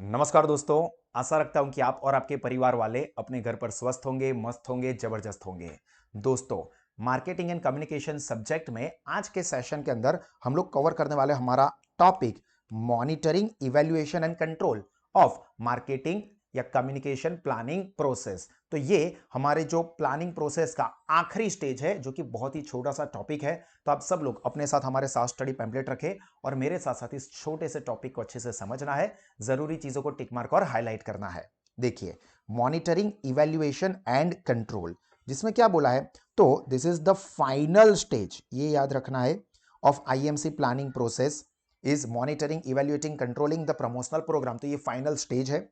नमस्कार दोस्तों। आशा रखता हूं कि आप और आपके परिवार वाले अपने घर पर स्वस्थ होंगे, मस्त होंगे, जबरदस्त होंगे। दोस्तों, मार्केटिंग एंड कम्युनिकेशन सब्जेक्ट में आज के सेशन के अंदर हम लोग कवर करने वाले हमारा topic monitoring, evaluation and control of marketing या कम्युनिकेशन प्लानिंग प्रोसेस। तो ये हमारे जो प्लानिंग प्रोसेस का आखिरी स्टेज है, जो कि बहुत ही छोटा सा टॉपिक है। तो आप सब लोग अपने साथ हमारे साथ स्टडी पैम्पलेट रखें और मेरे साथ साथ इस छोटे से टॉपिक को अच्छे से समझना है। जरूरी चीजों को टिक मार्क और हाईलाइट करना है। देखिए, मॉनिटरिंग, इवैल्यूएशन एंड कंट्रोल, जिसमें क्या बोला है, तो this is the final stage, ये याद रखना है, of IMC planning process is monitoring, evaluating, controlling the promotional program. तो ये फाइनल स्टेज है।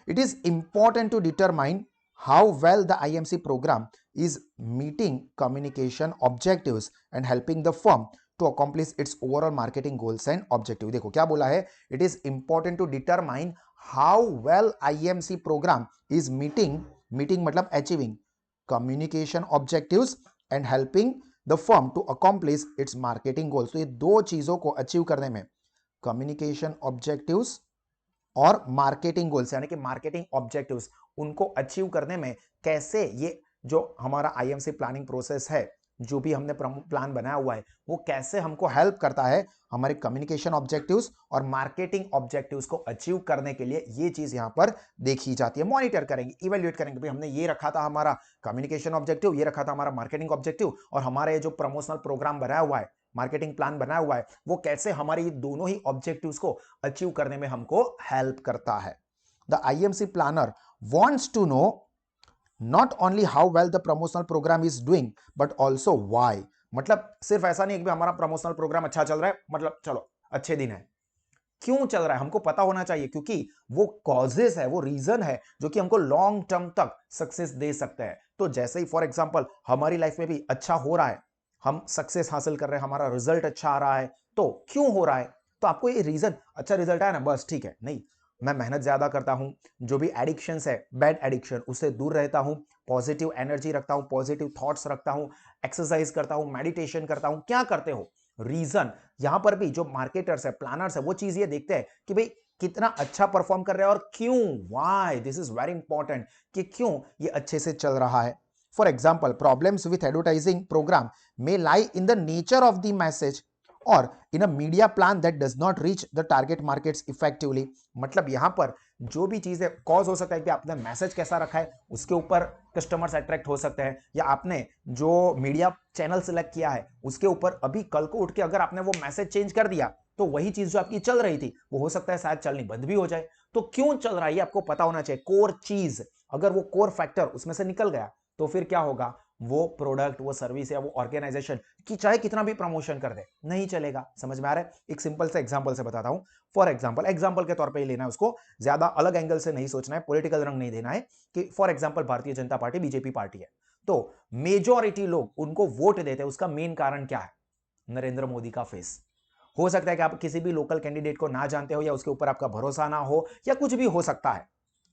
It is important to determine how well the IMC program is meeting communication objectives and helping the firm to accomplish its overall marketing goals and objective. देखो क्या बोला है, it is important to determine how well IMC program is meeting मतलब achieving communication objectives and helping the firm to accomplish its marketing goals. तो ये दो चीजों को अचीव करने में communication objectives और मार्केटिंग गोल्स यानी कि मार्केटिंग ऑब्जेक्टिव्स, उनको अचीव करने में कैसे ये जो हमारा आईएमसी प्लानिंग प्रोसेस है, जो भी हमने प्लान बनाया हुआ है, वो कैसे हमको हेल्प करता है हमारे कम्युनिकेशन ऑब्जेक्टिव्स और मार्केटिंग ऑब्जेक्टिव्स को अचीव करने के लिए। ये चीज यहां पर देखी जाती है। मॉनिटर करेंगे, इवेल्युएट करेंगे, भाई हमने ये रखा था हमारा कम्युनिकेशन ऑब्जेक्टिव, ये रखा था हमारा मार्केटिंग ऑब्जेक्टिव, और हमारा ये जो प्रमोशनल प्रोग्राम बनाया हुआ है, मार्केटिंग प्लान बनाया हुआ है, वो कैसे हमारे ये दोनों ही ऑब्जेक्टिव्स को अचीव करने में हमको हेल्प करता है। The IMC planner wants to know not only how well the promotional program is doing but also why. मतलब सिर्फ ऐसा नहीं है कि हमारा प्रमोशनल प्रोग्राम अच्छा चल रहा है, मतलब चलो अच्छे दिन है, क्यों चल रहा है हमको पता होना चाहिए, क्योंकि वो कॉजेस है, वो रीजन है जो कि हमको लॉन्ग टर्म तक सक्सेस दे सकते हैं। तो जैसे ही फॉर एग्जांपल हमारी लाइफ में भी अच्छा हो रहा है, हम सक्सेस हासिल कर रहे हैं, हमारा रिजल्ट अच्छा आ रहा है, तो क्यों हो रहा है? तो आपको ये रीजन, अच्छा रिजल्ट आया ना बस ठीक है, नहीं, मैं मेहनत ज्यादा करता हूं, जो भी एडिक्शंस है, बैड एडिक्शन, उससे दूर रहता हूं, पॉजिटिव एनर्जी रखता हूं, पॉजिटिव थॉट्स रखता हूं, एक्सरसाइज करता हूं, मेडिटेशन करता हूं, क्या करते हो? रीजन। यहां पर भी जो मार्केटर्स है, प्लानर्स है, वो चीज ये देखते हैं कि भाई कितना अच्छा परफॉर्म कर रहे हैं और क्यों, why, this is very important, कि क्यों ये अच्छे से चल रहा है। For example, problems with advertising program may lie in the nature of the message or in a media plan that does not reach the target markets effectively. मतलब यहां पर जो भी चीज है, कॉज हो सकता है कि आपने मैसेज कैसा रखा है, उसके ऊपर कस्टमर्स अट्रैक्ट हो सकते हैं, या आपने जो मीडिया चैनल सेलेक्ट किया है उसके ऊपर अभी कल को उठ के अगर आपने वो मैसेज चेंज कर दिया, तो वही चीज जो आपकी चल रही थी वो हो सकता है शायद चलनी बंद भी हो जाए। तो क्यों चल रहा है ये आपको पता होना चाहिए। कोर चीज, अगर वो कोर फैक्टर उसमें से निकल गया, तो फिर क्या होगा, वो प्रोडक्ट, वो सर्विस या वो ऑर्गेनाइजेशन की चाहे कितना भी प्रमोशन कर दे, नहीं चलेगा। समझ में आ रहा है? एक सिंपल से एग्जांपल से बताता हूं। फॉर एग्जांपल, एग्जांपल के तौर पे ही लेना है उसको, ज्यादा अलग एंगल से नहीं सोचना है, पॉलिटिकल रंग नहीं देना है। कि for example Bharatiya Janata party, BJP party है, तो मेजॉरिटी लोग उनको वोट देते हैं, उसका मेन कारण क्या है? नरेंद्र मोदी का फेस। हो सकता है कि आप किसी भी लोकल कैंडिडेट को ना जानते हो, या उसके ऊपर आपका भरोसा ना हो, या कुछ भी हो सकता है,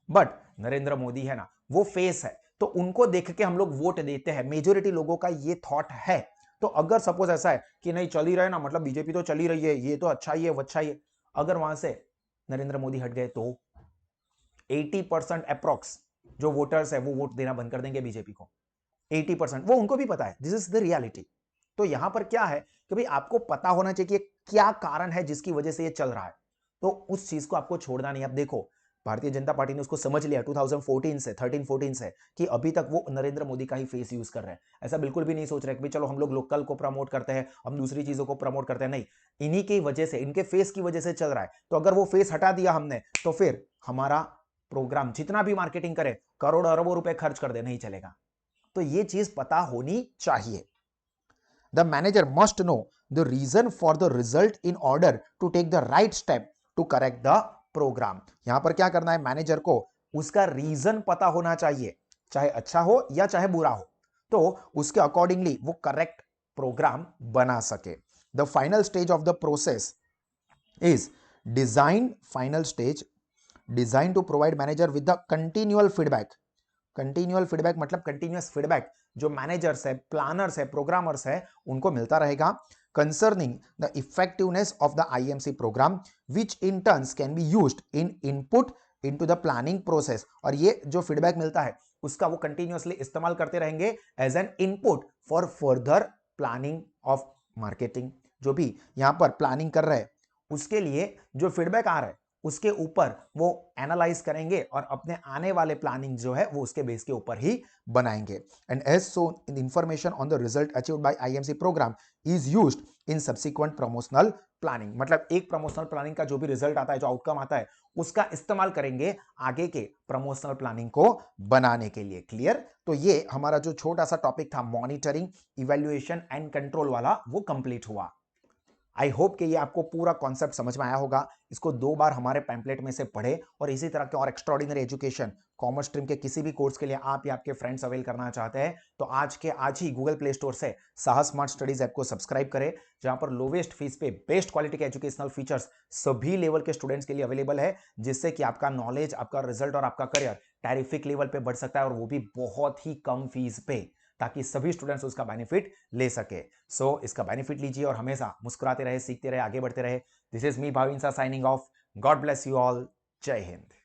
बट नरेंद्र मोदी है ना, वो फेस है, तो उनको देख के हम लोग वोट देते हैं। मेजोरिटी लोगों का ये थॉट है। तो अगर सपोज ऐसा है कि नहीं चल ही रहा है ना, मतलब बीजेपी तो चल ही रही है, ये तो अच्छा ही है, वो अच्छा ही है, अगर वहां से नरेंद्र मोदी हट गए तो 80% अप्रोक्स जो वोटर्स है वो वोट देना बंद कर देंगे बीजेपी को। 80%, वो उनको भी पता है, दिस इज द रियलिटी। तो यहां पर क्या है कि भाई आपको पता होना चाहिए कि क्या कारण है जिसकी वजह से ये चल रहा है, तो उस चीज को आपको छोड़ना नहीं। अब देखो, भारतीय जनता पार्टी ने उसको समझ लिया 2014 से, 13-14 से, कि अभी तक वो नरेंद्र मोदी का ही फेस यूज कर रहे हैं। ऐसा बिल्कुल भी नहीं सोच रहे कि भाई चलो हम लोग लोकल को प्रमोट करते हैं, हम दूसरी चीजों को प्रमोट करते हैं, नहीं, इन्हीं की वजह से, इनके फेस की वजह से चल रहा है। तो अगर वो फेस हटा दिया हमने, तो फिर हमारा प्रोग्राम जितना भी मार्केटिंग करे, करोड़ अरबों रुपए खर्च कर दे, नहीं चलेगा। तो ये चीज पता होनी चाहिए। The manager must know the reason for the result in order to take the right step to correct the program. यहां पर क्या करना है, मैनेजर को उसका रीजन पता होना चाहिए, चाहे अच्छा हो या चाहे बुरा हो, तो उसके अकॉर्डिंगली वो करेक्ट प्रोग्राम बना सके। The final stage of the process is design, final stage, design to provide manager with the continual feedback. Continual feedback मतलब कंटिन्यूअस फीडबैक जो मैनेजर्स है, प्लानर्स है, प्रोग्रामर्स है, उनको मिलता रहेगा। concerning the effectiveness of the IMC program, which in turns can be used in input into the planning process. और ये जो फीडबैक मिलता है उसका वो कंटिन्यूअसली इस्तेमाल करते रहेंगे as an input for further planning of marketing. जो भी यहां पर प्लानिंग कर रहे हैं उसके लिए जो फीडबैक आ रहा है उसके ऊपर वो एनालाइज करेंगे और अपने आने वाले प्लानिंग जो है वो उसके बेस के ऊपर ही बनाएंगे। And also information on the result achieved by IMC program is used in subsequent promotional planning. मतलब एक प्रमोशनल प्लानिंग का जो भी रिजल्ट आता है, जो आउटकम आता है, उसका इस्तेमाल करेंगे आगे के प्रमोशनल प्लानिंग को बनाने के लिए। क्लियर? तो ये हमारा जो छोटा सा टॉपिक था मॉनिटरिंग, इवैल्यूएशन एंड कंट्रोल वाला, वो कंप्लीट हुआ। आई होप कि ये आपको पूरा कॉन्सेप्ट समझ में आया होगा। इसको 2 बार हमारे पैम्पलेट में से पढ़े और इसी तरह के और एक्स्ट्राऑर्डिनरी एजुकेशन कॉमर्स स्ट्रीम के किसी भी कोर्स के लिए आप या आपके फ्रेंड्स अवेल करना चाहते हैं तो आज के आज ही गूगल प्ले स्टोर से साहस स्मार्ट स्टडीज ऐप को सब्सक्राइब करें, जहां पर लोवेस्ट फीस पे बेस्ट क्वालिटी के एजुकेशनल फीचर्स सभी लेवल के स्टूडेंट्स के लिए अवेलेबल है, जिससे कि आपका नॉलेज, आपका रिजल्ट और आपका करियर टेरिफिक लेवल पे बढ़ सकता है, और वो भी बहुत ही कम फीस पे, ताकि सभी स्टूडेंट्स उसका बेनिफिट ले सके। सो इसका बेनिफिट लीजिए और हमेशा मुस्कुराते रहे, सीखते रहे, आगे बढ़ते रहे। दिस इज मी भाविन सा signing off. God bless you all. जय हिंद।